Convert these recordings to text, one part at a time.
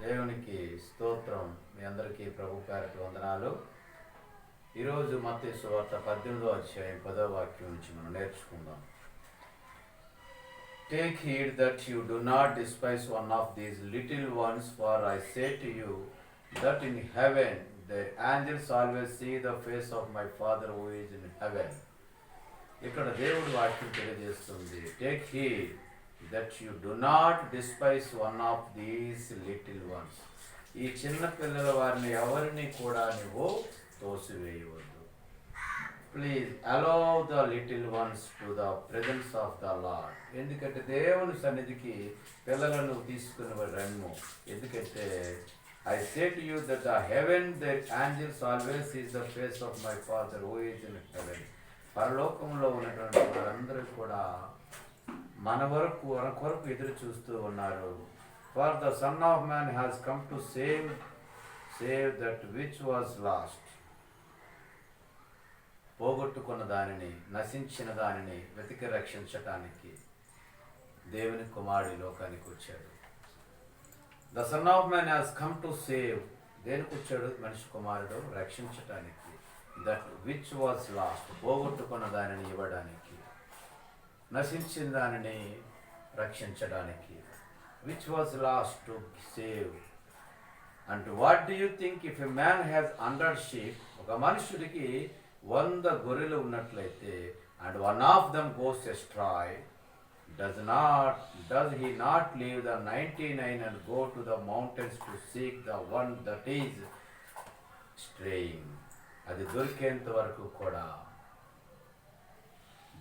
దేవునికి స్తోత్రం. మీ అందరికీ ప్రభు పేరటి వందనాలు. ఈరోజు మత్తయి సువార్త 18వ అధ్యాయం 10వ వాక్యం నుంచి మనం నేర్చుకుందాం. Take heed that you do not despise one of these little ones, for I say to you that in heaven the angels always see the face of my Father who is in heaven. ఇక్కడ దేవుడు వాక్యం తెలియజేస్తుంది. Take heed that you do not despise one of these little ones. ఈ చిన్న పిల్లల వారిని ఎవరిని కూడా నువ్వు తోసివేయవద్దు. Please allow the little ones to the presence of the Lord. ఎందుకంటే దేవుని సన్నిధికి పిల్లలను తీసుకుని రమ్ము. ఎందుకంటే I say to you that the heaven, the angels always sees the face of my Father who is in heaven. పరలోకంలో ఉన్నటువంటి వారందరూ కూడా మన కొరకు ఎదురు చూస్తూ ఉన్నారు. For the Son of Man has come to save that which was lost. పోగొట్టుకున్న దానిని, నశించిన దానిని వెతికి రక్షించటానికి దేవుని కుమారుడు లోకానికి వచ్చాడు. The Son of Man has come to save. దేనికి వచ్చాడు? మనిషి కుమారుడు రక్షించటానికి. That which was lost. పోగొట్టుకున్న దానిని ఇవ్వడానికి, నశించిన దానిని రక్షించడానికి. Which was lost to save. And what do you think if a man has 100 sheep? ఒక మనుషుడికి 100 గొర్రెలు ఉన్నట్లయితే, and one of them goes astray, does he not leave the 99 and go to the mountains to seek the one that is straying? అది దొరికేంత వరకు కూడా,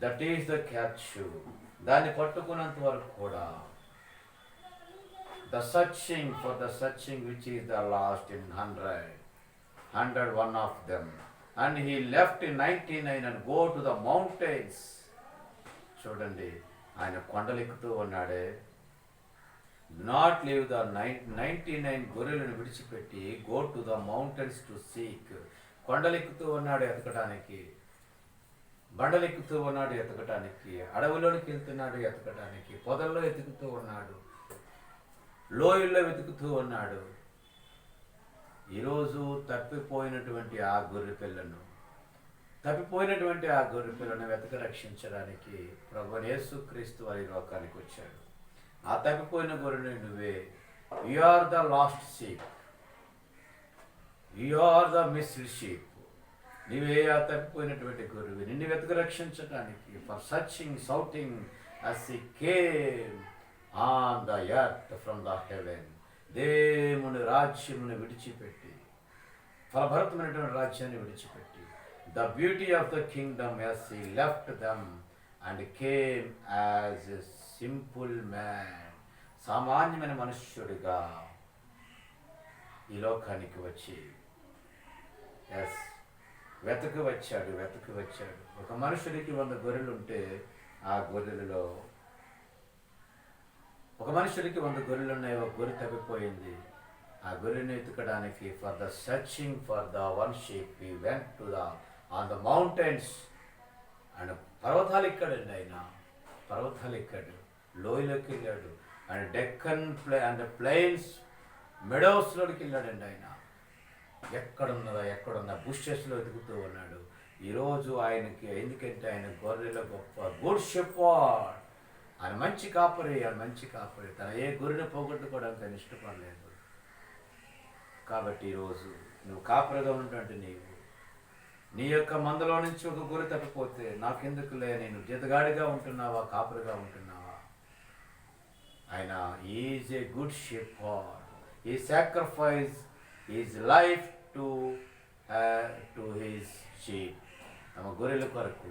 that is the catch, దాన్ని పట్టుకున్నంత వరకు కూడా, the searching for the searching which is the last in 100 one of them, and he left in 99 and go to the mountains. చూడండి, ఆయన కొండలెక్కుతూ ఉన్నాడే. Not leave the 99 గొర్రెలను విడిచిపెట్టి go to the mountains to seek. కొండలెక్కుతూ ఉన్నాడు ఎతకడానికి, బండలెక్కుతూ ఉన్నాడు ఎతకటానికి, అడవిలోనికి వెళ్తున్నాడు ఎతకటానికి, పొదల్లో వెతుకుతూ ఉన్నాడు, లోయల్లో వెతుకుతూ ఉన్నాడు. ఈరోజు తప్పిపోయినటువంటి ఆ గొర్రె పిల్లను వెతక రక్షించడానికి ప్రభువైన యేసుక్రీస్తు వారి లోకానికి వచ్చాడు. ఆ తప్పిపోయిన గొర్రెని నువ్వే. You are the lost sheep, you are the missed sheep. నీవే ఆ తప్పిపోయినటువంటి గొర్రెవి. నిన్ను వెతక రక్షించడానికి, for searching, shouting as he came on the earth from the heaven. దేవుని రాజ్యమును విడిచిపెట్టి, ఫలభరితమైనటువంటి రాజ్యాన్ని విడిచిపెట్టి, the beauty of the kingdom as he left them and came as a simple man. సామాన్యమైన మనుష్యుడిగా ఈ లోకానికి వచ్చి వెతకు వచ్చాడు. ఒక మనుషుడికి 100 గొర్రెలు ఉంటే, ఆ గొర్రెలలో ఒక మనుషుడికి 100 గొర్రెలు ఉన్నాయి. ఒక గొర్రె తప్పిపోయింది. ఆ గొర్రెని ఎత్తుకడానికి, for the searching for the one sheep he went to the on the mountains. And పర్వతాలు ఎక్కాడండి ఆయన, పర్వతాలు ఎక్కాడు, లోయలోకి వెళ్ళాడు, అండ్ డెక్కన్ అండ్ ప్లెయిన్స్ మెడోస్లోకి వెళ్ళాడండి ఆయన. ఎక్కడున్న బుషెస్లో వెతుకుతూ ఉన్నాడు. ఈరోజు ఆయనకి, ఎందుకంటే ఆయన గొర్రెల గొప్ప గుడ్ షెపర్డ్. ఆయన మంచి కాపరి. తన ఏ గొర్రెను పోగొట్టుకోవడానికి ఆయన ఇష్టపడలేదు. కాబట్టి ఈరోజు నువ్వు కాపరిగా ఉన్నటువంటి నీ యొక్క మందలో నుంచి ఒక గొర్రె తప్పిపోతే, నాకెందుకులే, నేను జతగాడిగా ఉంటున్నావా, కాపరిగా ఉంటున్నావా? ఆయన is a good shepherd. He sacrificed his life to his sheep. తమ గొర్రెల కొరకు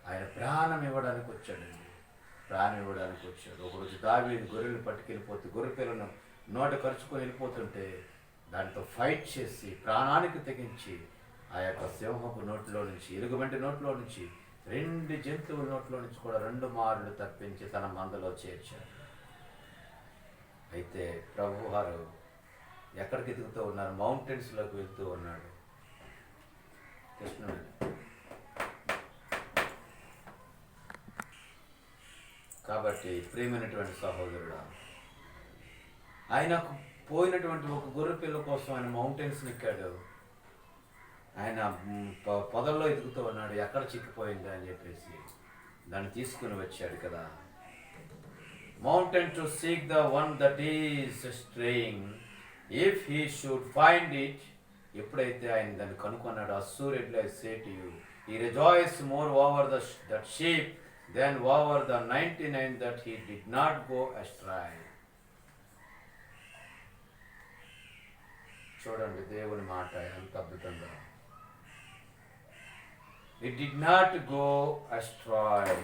ఆయన ప్రాణం ఇవ్వడానికి వచ్చాడండి. ఒకరోజు దావీదు గొర్రెలు పట్టుకెళ్ళిపోతే, గొర్రె పిల్లను నోట ఖర్చుకొని వెళ్ళిపోతుంటే, దాంతో ఫైట్ చేసి ప్రాణానికి తెగించి ఆ యొక్క సింహపు నోట్లో నుంచి, ఎలుగుబంటి నోట్లో నుంచి, 2 జంతువుల నోట్లో నుంచి కూడా 2 మార్లు తప్పించి తన మందలో చేర్చాడు. అయితే ప్రభువారు ఎక్కడికి ఎదుగుతూ ఉన్నారు? మౌంటైన్స్లోకి వెళ్తూ ఉన్నాడు. కృష్ణుడు. కాబట్టి ప్రియమైనటువంటి సహోదరుడు, ఆయనకు పోయినటువంటి ఒక గొర్రె పిల్ల కోసం ఆయన మౌంటైన్స్ ఎక్కాడు. ఆయన పొదల్లో ఎదుగుతూ ఉన్నాడు, ఎక్కడ చిక్కిపోయింది అని చెప్పేసి దాన్ని తీసుకుని వచ్చాడు కదా. Mountain to seek the one that is straying if he should find it. ఎప్పుడైతే ఆయన దాన్ని కనుక్కున్నాడు, assuredly I say to you he rejoiced more over that sheep than over the 99 that he did not go astray. చూడండి దేవుని మాట ఎంత అద్భుతంగా. It did not go astray.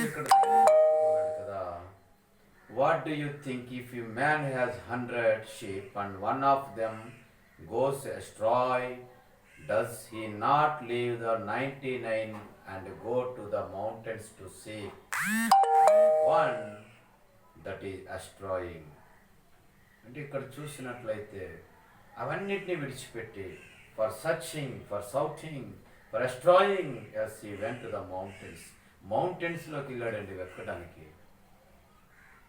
ఇక్కడ కదా, what do you think if a man has 100 sheep and one of them goes astray, does he not leave the 99 and go to the mountains to seek one that is astraying? అంటే ఇక్కడ చూసినట్లయితే అవన్నిటిని విడిచిపెట్టి for searching, for shouting, for straying as he went to the mountains, మౌంటైన్స్లోకి వెళ్ళాడండి వెతకడానికి.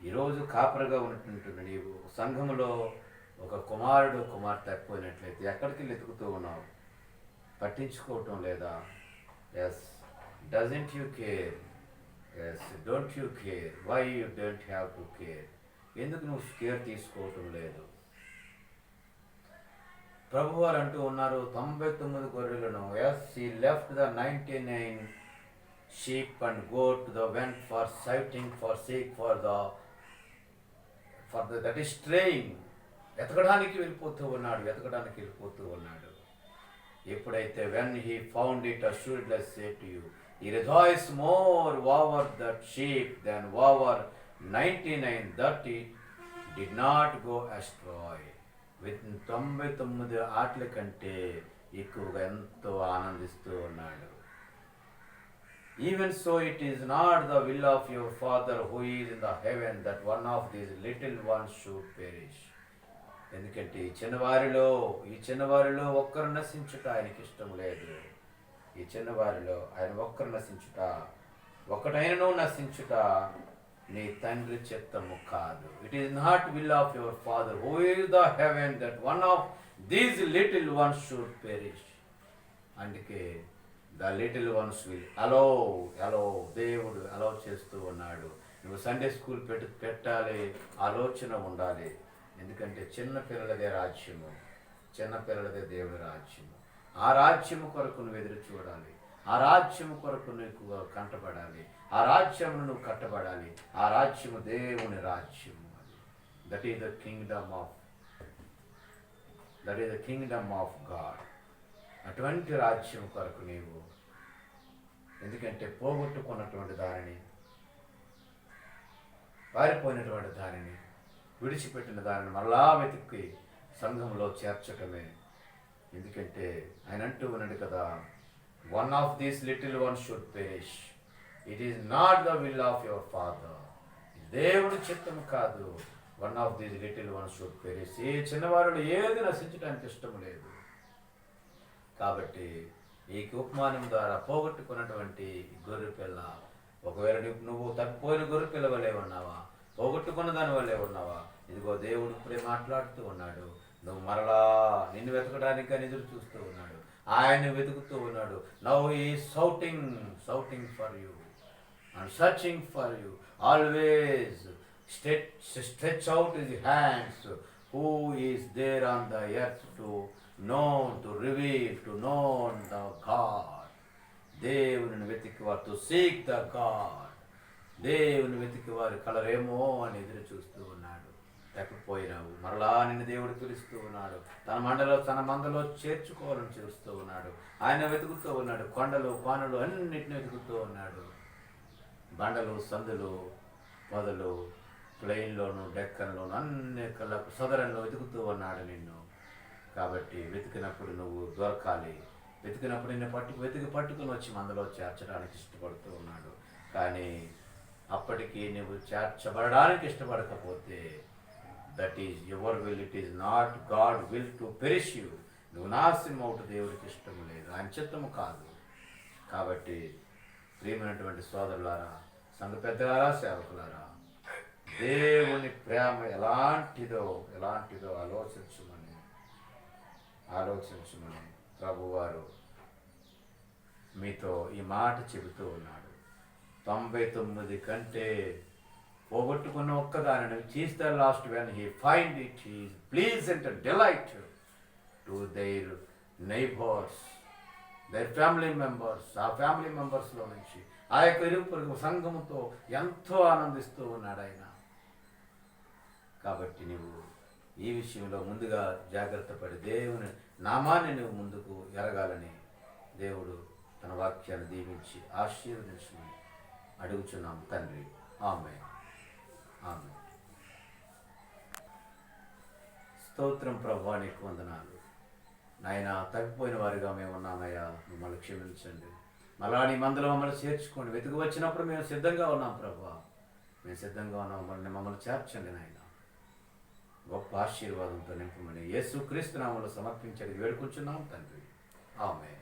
ఈరోజు కాపరగా ఉన్నటువంటి నీవు సంఘంలో ఒక కుమారుడు కుమార్తె తప్పిపోయినట్లయితే ఎక్కడికి వెళ్ళి వెతుకుతూ ఉన్నావు? పట్టించుకోవటం లేదా? Yes, doesn't you care? Yes, don't you care? Why you don't have to care? ఎందుకు నువ్వు కేర్ తీసుకోవటం లేదు? ప్రభువారు అంటూ ఉన్నారు 99 గొర్రెలను, yes, he left the 99 sheep and go to the went for sighting, for seek for the that is straying. వెతకడానికి వెళ్ళిపోతూ ఉన్నాడు. ఎప్పుడైతే when he found it, assuredly I say to you, he rejoiced more over that sheep than over 99 that it did not go astray. 99 ఆటల కంటే ఎక్కువగా ఎంతో ఆనందిస్తూ ఉన్నాడు. Even so, it is not the will of your Father who is in the heaven that one of these little ones should perish. ఎందుకంటే ఈ చిన్నవారిలో ఒక్కరు నశించుట ఆయనకి ఇష్టం లేదు. ఈ చిన్నవారిలో ఆయన ఒక్కరు నశించుట, ఒక్కటైనను నశించుట నీ తండ్రి చిత్తము కాదు. It is not will of your father who is the heaven that one of these little ones should perish. అందుకే the little ones will allow దేవుడు అలో చేస్తూ ఉన్నాడు. నువ్వు సండే స్కూల్ పెట్టాలి, ఆలోచన ఉండాలి. ఎందుకంటే చిన్న పిల్లలదే రాజ్యము, చిన్న పిల్లలదే దేవుని రాజ్యము. ఆ రాజ్యము కొరకు నువ్వు ఎదురు చూడాలి, ఆ రాజ్యము కొరకు నువ్వు కంటపడాలి, ఆ రాజ్యమును నువ్వు కట్టబడాలి. ఆ రాజ్యము దేవుని రాజ్యము. That is the Kingdom of God. అటువంటి రాజ్యం కొరకు నీవు, ఎందుకంటే పోగొట్టుకున్నటువంటి దానిని, పారిపోయినటువంటి దానిని, విడిచిపెట్టిన దానిని మరలా వెతికి సంఘంలో చేర్చటమే. ఎందుకంటే ఆయన అంటూ ఉన్నాడు కదా, one of these little one should perish. It is not the will of your father. దేవుడి చిత్తం కాదు. One of these little one should perish. ఈ చిన్నవారుడు ఏది నశించడానికి ఇష్టం లేదు. కాబట్టి ఈ ఉపమానం ద్వారా పోగొట్టుకున్నటువంటి గొర్రె పిల్ల, ఒకవేళ నువ్వు తప్పిపోయిన గొర్రె పిల్ల వల్లే ఉన్నావా, పోగొట్టుకున్న దాని వల్లే ఉన్నావా, ఇదిగో దేవుడు ఇప్పుడే మాట్లాడుతూ ఉన్నాడు. నువ్వు మరలా నిన్ను వెతకడానికి అని ఎదురు చూస్తూ ఉన్నాడు, ఆయన వెతుకుతూ ఉన్నాడు. Now he is shouting for you and searching for you. Always stretch out his hands. Who is there on the earth to know, to reveal, to know the God? దేవుని వెతికివారు, to seek the God. దేవుని వెతికివారు కలరేమో అని ఎదురు చూస్తూ ఉన్నాడు. తప్పిపోయినావు, మరలా నిన్ను దేవుడు పిలుస్తూ ఉన్నాడు. తన మందలో చేర్చుకోవాలని చూస్తూ ఉన్నాడు. ఆయన వెతుకుతూ ఉన్నాడు. కొండలు కోనలు అన్నిటిని వెతుకుతూ ఉన్నాడు. బండలు, సందులు, పొదలు, ప్లెయిన్లోను, డెక్కన్లోను, అన్ని సదరంలో వెతుకుతూ ఉన్నాడు నిన్ను. కాబట్టి వెతికినప్పుడు నువ్వు దొరకాలి. వెతికినప్పుడు నిన్ను పట్టుకుని వచ్చి మందలో చేర్చడానికి ఇష్టపడుతూ ఉన్నాడు. కానీ అప్పటికి నువ్వు చేర్చబడడానికి ఇష్టపడకపోతే, that is your will, it is not God will to perish you. నువ్వు నాశనం అవుట్ దేవుడికి ఇష్టం లేదు, ఆయన చిత్తము కాదు. కాబట్టి ప్రియమైనటువంటి సోదరులారా, సంఘ పెద్దలారా, సేవకులారా, దేవుని ప్రేమ ఎలాంటిదో ఆలోచించమని ప్రభువారు మీతో ఈ మాట చెబుతూ ఉన్నాడు. 99 కంటే పోగొట్టుకున్న ఒక్కదానిని చీజ్ the lost when he find it is pleasant delight to their neighbours, their family members. ఆ ఫ్యామిలీ మెంబర్స్లో నుంచి ఆ యొక్క ఇరుగు సంఘముతో ఎంతో ఆనందిస్తూ ఉన్నాడు ఆయన. కాబట్టి నువ్వు ఈ విషయంలో ముందుగా జాగ్రత్త పడి దేవుని నామాన్ని నువ్వు ముందుకు ఎరగాలని దేవుడు తన వాక్యాన్ని దీవించి ఆశీర్వదించమని అడుగుచున్నాం తండ్రి. ఆమేన్. ఆమేన్. స్తోత్రం ప్రభువా, నీకు వందనాలు నాయన. తప్పిపోయిన వారిగా మేము ఉన్నామయ్యా, మమ్మల్ని క్షమించండి. మళ్ళా నీ మందులో మమ్మల్ని చేర్చుకోండి. వెతుకు వచ్చినప్పుడు మేము సిద్ధంగా ఉన్నాం ప్రభువా, మేము సిద్ధంగా ఉన్నాం. మమ్మల్ని చేర్చండి నాయన. గొప్ప ఆశీర్వాదంతో నింపమని యేసుక్రీస్తు నామములో సమర్పించడి వేడుకుంటున్నాం తండ్రి. ఆమేన్.